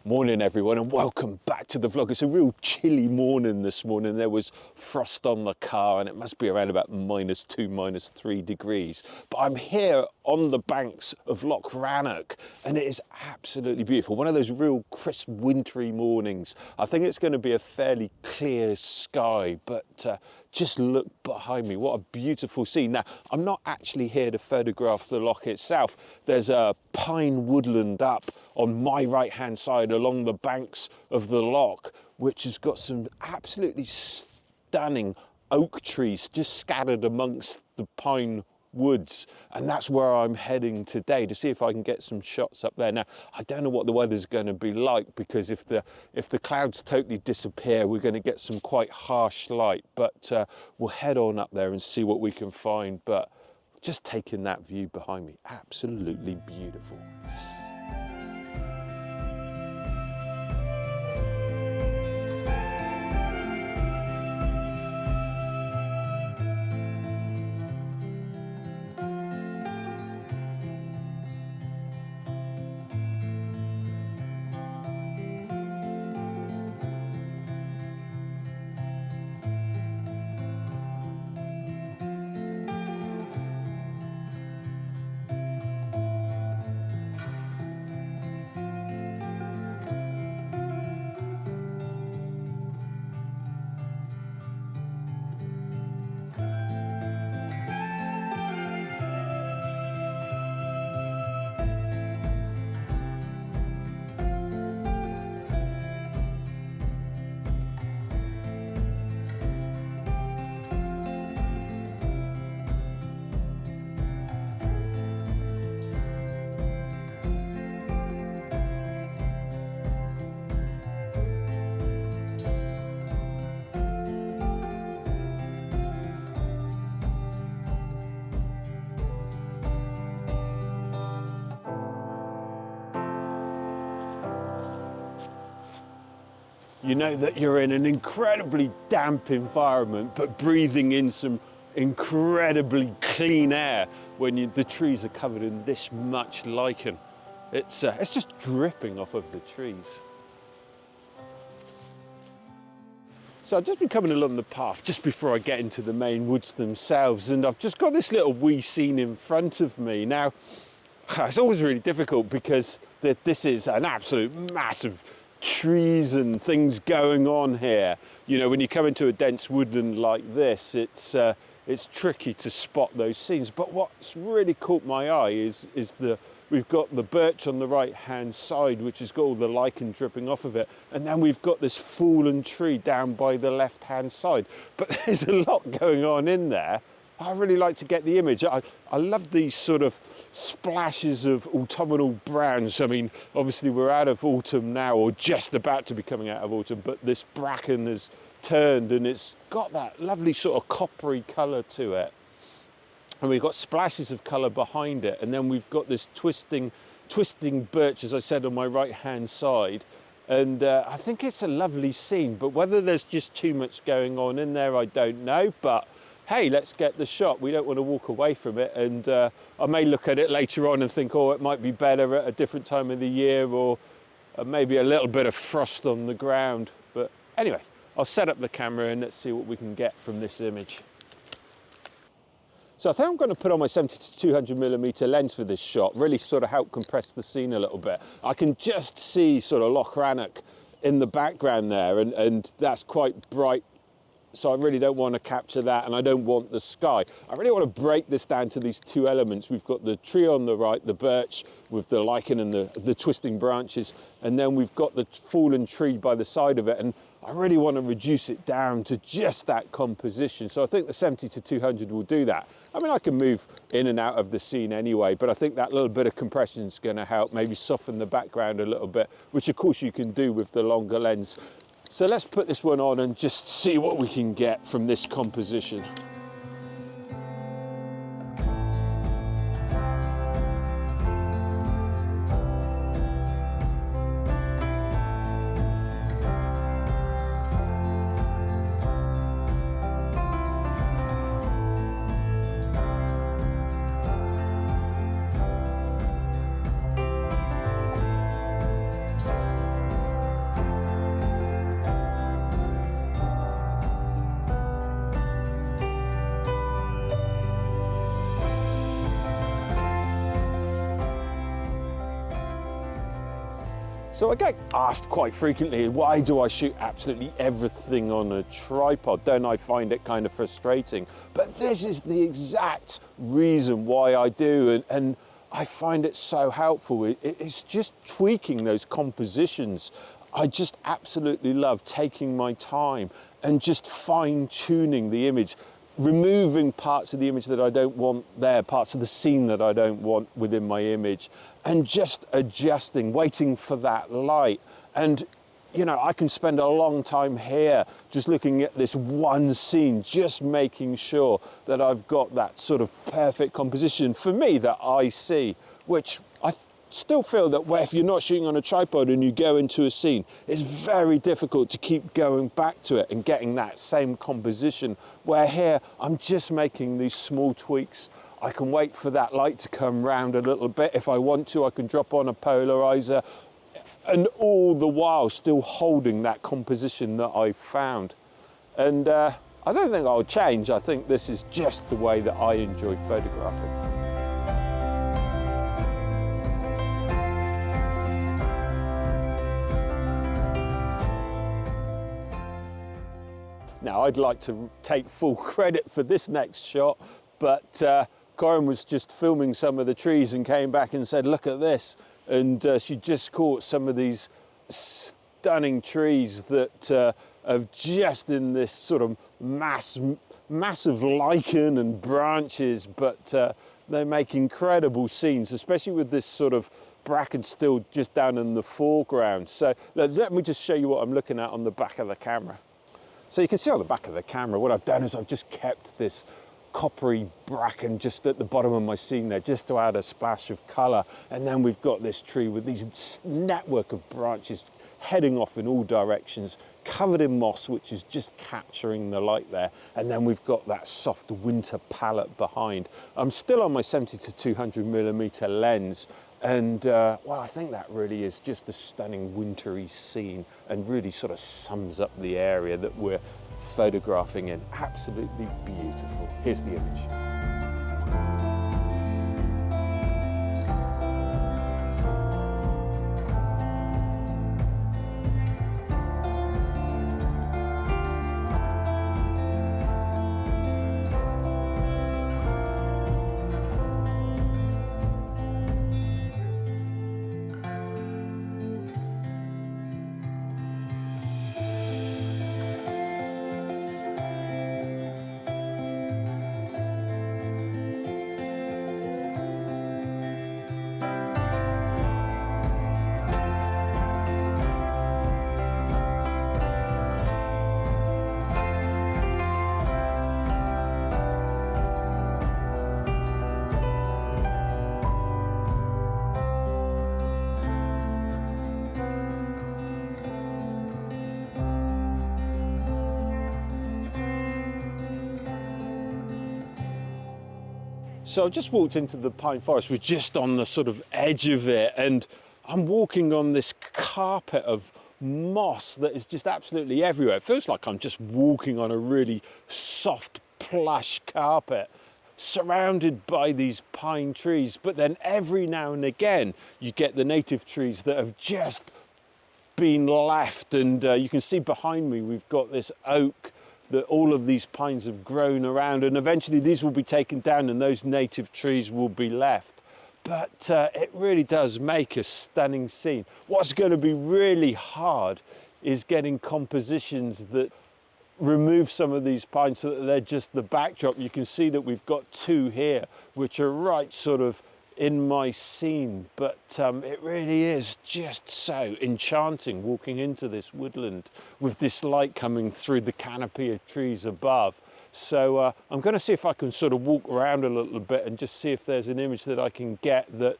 Morning everyone and welcome back to the vlog. It's a real chilly morning this morning. There was frost on the car and it must be around about -2, -3 degrees. But I'm here on the banks of Loch Rannoch and it is absolutely beautiful. One of those real crisp wintry mornings. I think it's going to be a fairly clear sky, but just look behind me, what a beautiful scene. Now, I'm not actually here to photograph the loch itself. There's a pine woodland up on my right-hand side along the banks of the loch, which has got some absolutely stunning oak trees just scattered amongst the pine woods, and that's where I'm heading today to see if I can get some shots up there. Now, I don't know what the weather's going to be like, because if the clouds totally disappear, we're going to get some quite harsh light, but we'll head on up there and see what we can find. But just taking that view behind me, absolutely beautiful. You know that you're in an incredibly damp environment, but breathing in some incredibly clean air when the trees are covered in this much lichen. It's just dripping off of the trees. So I've just been coming along the path just before I get into the main woods themselves, and I've just got this little wee scene in front of me. Now, it's always really difficult because this is an absolute massive trees and things going on here. You know, when you come into a dense woodland like this, it's tricky to spot those scenes. But what's really caught my eye is we've got the birch on the right hand side, which has got all the lichen dripping off of it, and then we've got this fallen tree down by the left hand side. But there's a lot going on in there. I really like to get the image. I love these sort of splashes of autumnal browns. I mean, obviously we're out of autumn now, or just about to be coming out of autumn, but this bracken has turned and it's got that lovely sort of coppery colour to it. And we've got splashes of colour behind it, and then we've got this twisting birch, as I said, on my right-hand side. And I think it's a lovely scene, but whether there's just too much going on in there, I don't know. But hey, let's get the shot. We don't want to walk away from it, and I may look at it later on and think, oh, it might be better at a different time of the year, or maybe a little bit of frost on the ground. But anyway, I'll set up the camera and let's see what we can get from this image. So I think I'm going to put on my 70 to 200mm lens for this shot, really sort of help compress the scene a little bit. I can just see sort of Loch Rannoch in the background there, and that's quite bright. So I really don't want to capture that, and I don't want the sky. I really want to break this down to these two elements. We've got the tree on the right, the birch with the lichen and the twisting branches, and then we've got the fallen tree by the side of it, and I really want to reduce it down to just that composition. So I think the 70 to 200 will do that. I mean, I can move in and out of the scene anyway, but I think that little bit of compression is going to help maybe soften the background a little bit, which of course you can do with the longer lens. So let's put this one on and just see what we can get from this composition. So I get asked quite frequently, why do I shoot absolutely everything on a tripod? Don't I find it kind of frustrating? But this is the exact reason why I do, and I find it so helpful. It's just tweaking those compositions. I just absolutely love taking my time and just fine-tuning the image, removing parts of the image that I don't want there, parts of the scene that I don't want within my image, and just adjusting, waiting for that light. And, you know, I can spend a long time here just looking at this one scene, just making sure that I've got that sort of perfect composition for me that I see, which I still feel that if you're not shooting on a tripod and you go into a scene, it's very difficult to keep going back to it and getting that same composition, where here I'm just making these small tweaks. I can wait for that light to come round a little bit. If I want to, I can drop on a polarizer, and all the while still holding that composition that I found. And I don't think I'll change. I think this is just the way that I enjoy photographing. Now, I'd like to take full credit for this next shot, but Corinne was just filming some of the trees and came back and said, look at this. And she just caught some of these stunning trees that have just in this sort of massive lichen and branches, but they make incredible scenes, especially with this sort of bracken still just down in the foreground. So let me just show you what I'm looking at on the back of the camera. So you can see on the back of the camera, what I've done is I've just kept this coppery bracken just at the bottom of my scene there, just to add a splash of colour. And then we've got this tree with these network of branches heading off in all directions, covered in moss, which is just capturing the light there. And then we've got that soft winter palette behind. I'm still on my 70 to 200mm lens. And well, I think that really is just a stunning wintry scene and really sort of sums up the area that we're photographing in. Absolutely beautiful. Here's the image. So I've just walked into the pine forest. We're just on the sort of edge of it, and I'm walking on this carpet of moss that is just absolutely everywhere. It feels like I'm just walking on a really soft, plush carpet, surrounded by these pine trees. But then every now and again, you get the native trees that have just been left, and you can see behind me, we've got this oak that all of these pines have grown around, and eventually these will be taken down and those native trees will be left. But it really does make a stunning scene. What's going to be really hard is getting compositions that remove some of these pines so that they're just the backdrop. You can see that we've got two here, which are right sort of in my scene, but it really is just so enchanting walking into this woodland with this light coming through the canopy of trees above. So I'm going to see if I can sort of walk around a little bit and just see if there's an image that I can get that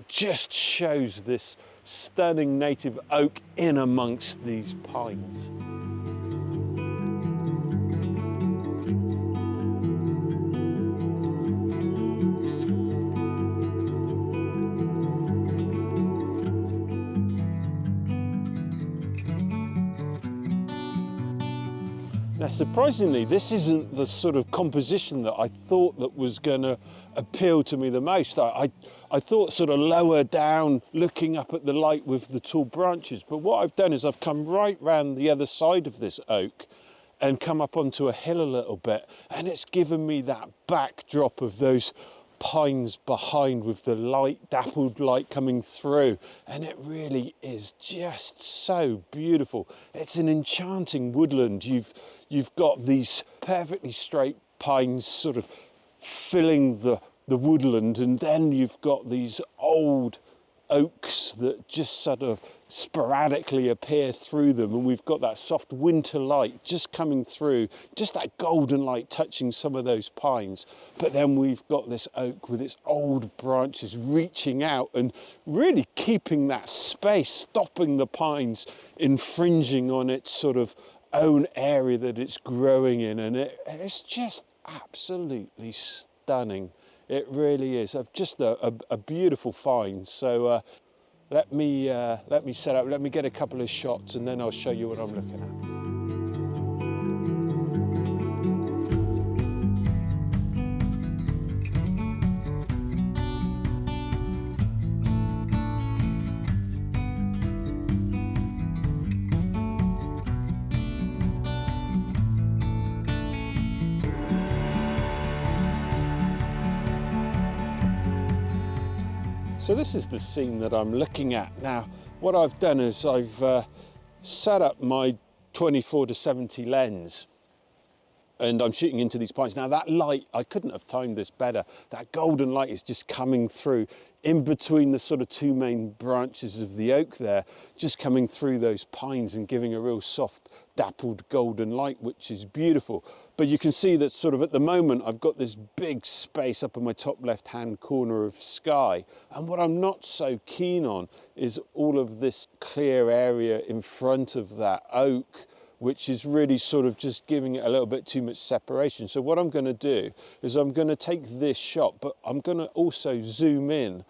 just shows this stunning native oak in amongst these pines. Now, surprisingly, this isn't the sort of composition that I thought that was going to appeal to me the most. I thought sort of lower down, looking up at the light with the tall branches. But what I've done is I've come right round the other side of this oak and come up onto a hill a little bit. And it's given me that backdrop of those pines behind with the light, dappled light coming through, and it really is just so beautiful. It's an enchanting woodland. You've got these perfectly straight pines sort of filling the woodland, and then you've got these old oaks that just sort of sporadically appear through them, and we've got that soft winter light just coming through, just that golden light touching some of those pines. But then we've got this oak with its old branches reaching out and really keeping that space, stopping the pines infringing on its sort of own area that it's growing in, and it's just absolutely stunning. It really is just a beautiful find. So let me set up, let me get a couple of shots, and then I'll show you what I'm looking at. So this is the scene that I'm looking at. Now, what I've done is I've set up my 24-70 lens, and I'm shooting into these pines. Now that light, I couldn't have timed this better. That golden light is just coming through in between the sort of two main branches of the oak there, just coming through those pines and giving a real soft, dappled golden light, which is beautiful. But you can see that sort of at the moment, I've got this big space up in my top left-hand corner of sky. And what I'm not so keen on is all of this clear area in front of that oak, which is really sort of just giving it a little bit too much separation. So what I'm going to do is I'm going to take this shot, but I'm going to also zoom in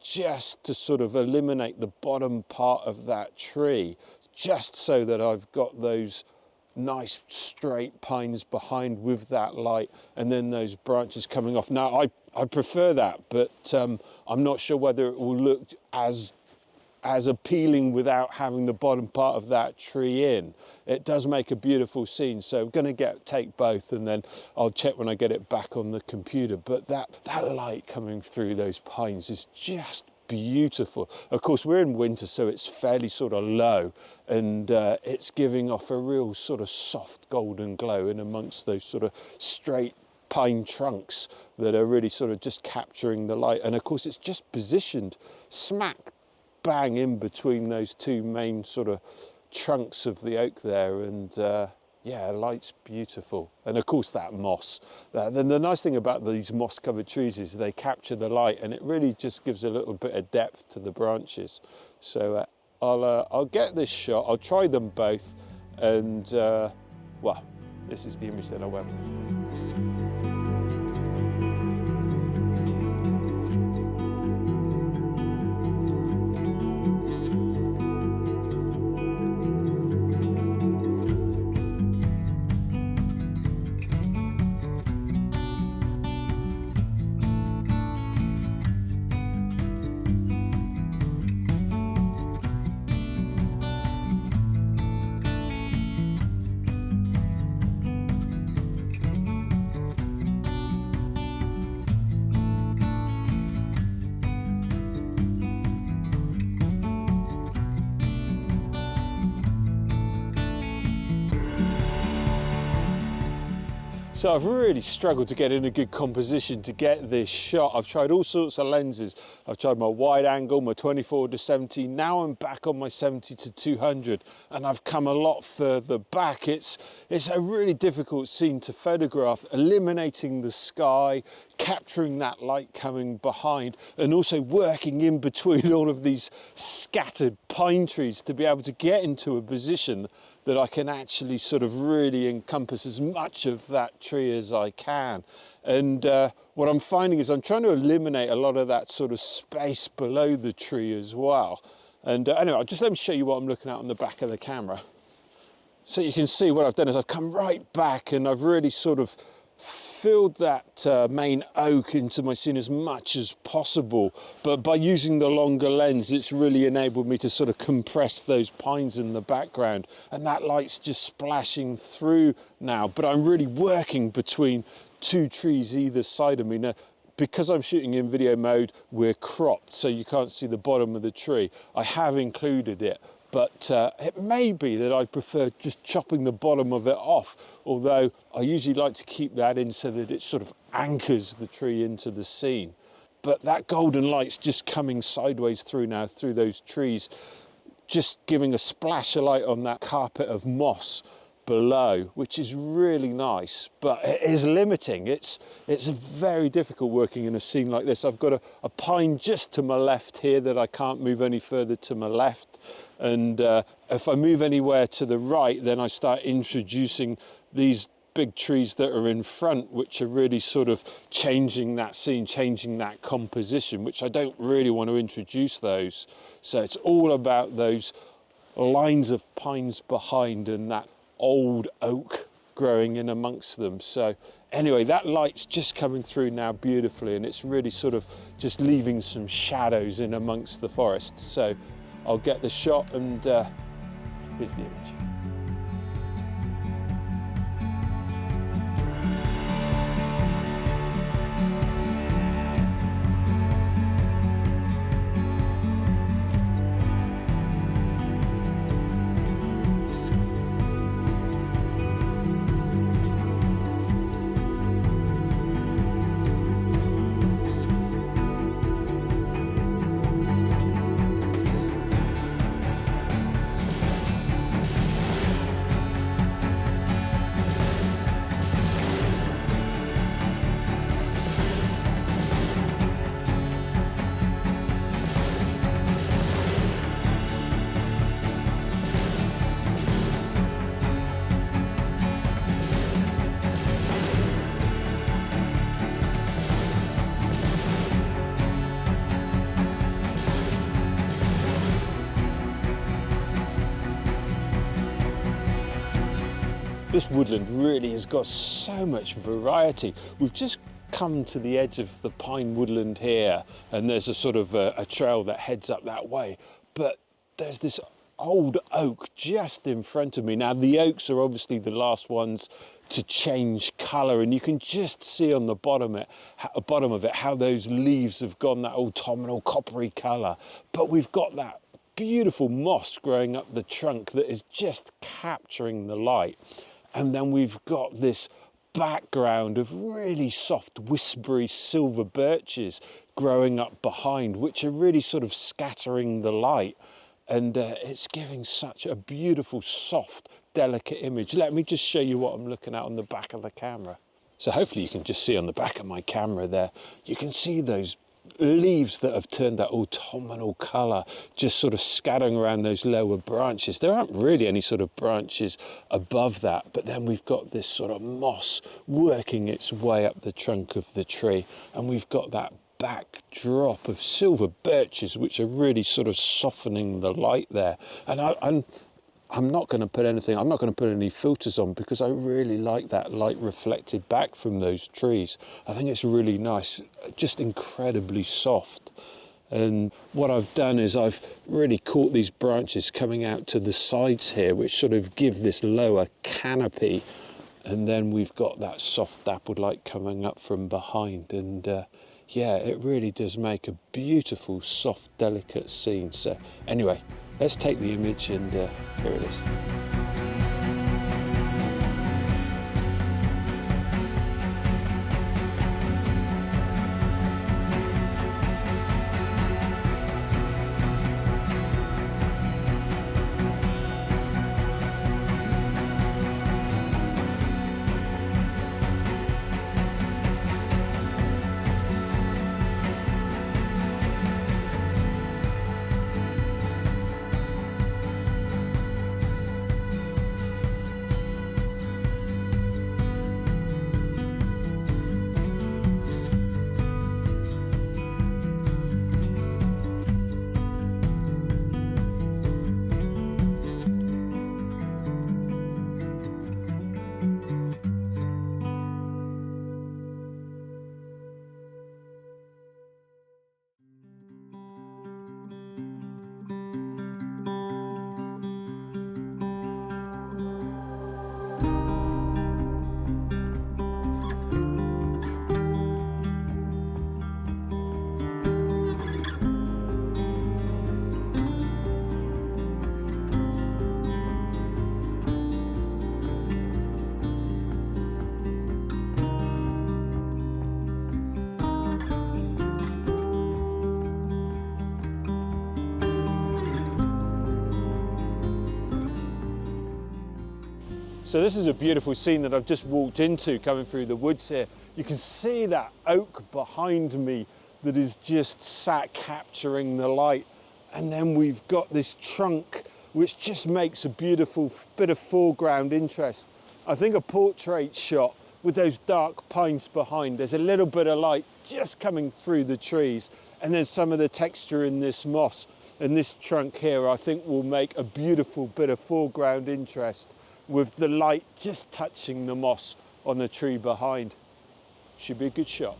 just to sort of eliminate the bottom part of that tree, just so that I've got those nice straight pines behind with that light, and then those branches coming off. Now, I prefer that, but I'm not sure whether it will look as appealing without having the bottom part of that tree in. It does make a beautiful scene, so I'm going to take both, and then I'll check when I get it back on the computer. But that light coming through those pines is just beautiful. Of course, we're in winter, so it's fairly sort of low, and it's giving off a real sort of soft golden glow in amongst those sort of straight pine trunks that are really sort of just capturing the light. And of course, it's just positioned smack bang in between those two main sort of trunks of the oak there, and yeah, light's beautiful. And of course that moss. Then the nice thing about these moss covered trees is they capture the light, and it really just gives a little bit of depth to the branches. So I'll get this shot, I'll try them both, and well, this is the image that I went with. So I've really struggled to get in a good composition to get this shot. I've tried all sorts of lenses. I've tried my wide angle, my 24-70. Now I'm back on my 70-200, and I've come a lot further back. It's a really difficult scene to photograph, eliminating the sky, capturing that light coming behind, and also working in between all of these scattered pine trees to be able to get into a position that I can actually sort of really encompass as much of that tree as I can. And what I'm finding is I'm trying to eliminate a lot of that sort of space below the tree as well. And anyway, just let me show you what I'm looking at on the back of the camera. So you can see what I've done is I've come right back and I've really sort of filled that main oak into my scene as much as possible. But by using the longer lens, it's really enabled me to sort of compress those pines in the background. And that light's just splashing through now. But I'm really working between two trees either side of me. Now, because I'm shooting in video mode, we're cropped, so you can't see the bottom of the tree. I have included it. But it may be that I prefer just chopping the bottom of it off, although I usually like to keep that in so that it sort of anchors the tree into the scene. But that golden light's just coming sideways through now, through those trees, just giving a splash of light on that carpet of moss below, which is really nice, but it is limiting. It's very difficult working in a scene like this. I've got a pine just to my left here that I can't move any further to my left. And if I move anywhere to the right, then I start introducing these big trees that are in front, which are really sort of changing that scene, changing that composition, which I don't really want to introduce those. So it's all about those lines of pines behind and that old oak growing in amongst them. So anyway, that light's just coming through now beautifully, and it's really sort of just leaving some shadows in amongst the forest. So I'll get the shot, and here's the image. This woodland really has got so much variety. We've just come to the edge of the pine woodland here, and there's a sort of a trail that heads up that way. But there's this old oak just in front of me. Now, the oaks are obviously the last ones to change colour, and you can just see on the bottom of it how those leaves have gone that autumnal coppery colour. But we've got that beautiful moss growing up the trunk that is just capturing the light. And then we've got this background of really soft, whispery silver birches growing up behind, which are really sort of scattering the light. And it's giving such a beautiful, soft, delicate image. Let me just show you what I'm looking at on the back of the camera. So hopefully you can just see on the back of my camera there, you can see those leaves that have turned that autumnal colour just sort of scattering around those lower branches. There aren't really any sort of branches above that, but then we've got this sort of moss working its way up the trunk of the tree, and we've got that backdrop of silver birches which are really sort of softening the light there. And I'm not going to put any filters on, because I really like that light reflected back from those trees. I think it's really nice, just incredibly soft. And what I've done is I've really caught these branches coming out to the sides here, which sort of give this lower canopy. And then we've got that soft dappled light coming up from behind. And yeah, it really does make a beautiful, soft, delicate scene. So anyway, let's take the image, and here it is. So this is a beautiful scene that I've just walked into coming through the woods here. You can see that oak behind me that is just sat capturing the light. And then we've got this trunk which just makes a beautiful bit of foreground interest. I think a portrait shot with those dark pines behind, there's a little bit of light just coming through the trees, and there's some of the texture in this moss. And this trunk here, I think, will make a beautiful bit of foreground interest with the light just touching the moss on the tree behind. Should be a good shot.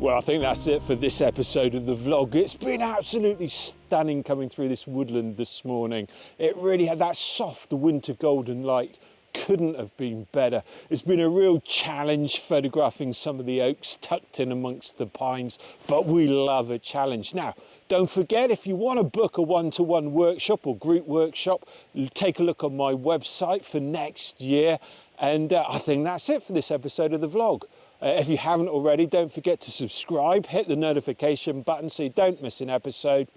Well, I think that's it for this episode of the vlog. It's been absolutely stunning coming through this woodland this morning. It really had that soft winter golden light. Couldn't have been better. It's been a real challenge photographing some of the oaks tucked in amongst the pines, but we love a challenge. Now, don't forget, if you want to book a one-to-one workshop or group workshop, take a look on my website for next year. And I think that's it for this episode of the vlog. If you haven't already, don't forget to subscribe, hit the notification button so you don't miss an episode.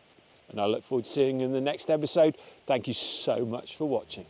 And I look forward to seeing you in the next episode. Thank you so much for watching.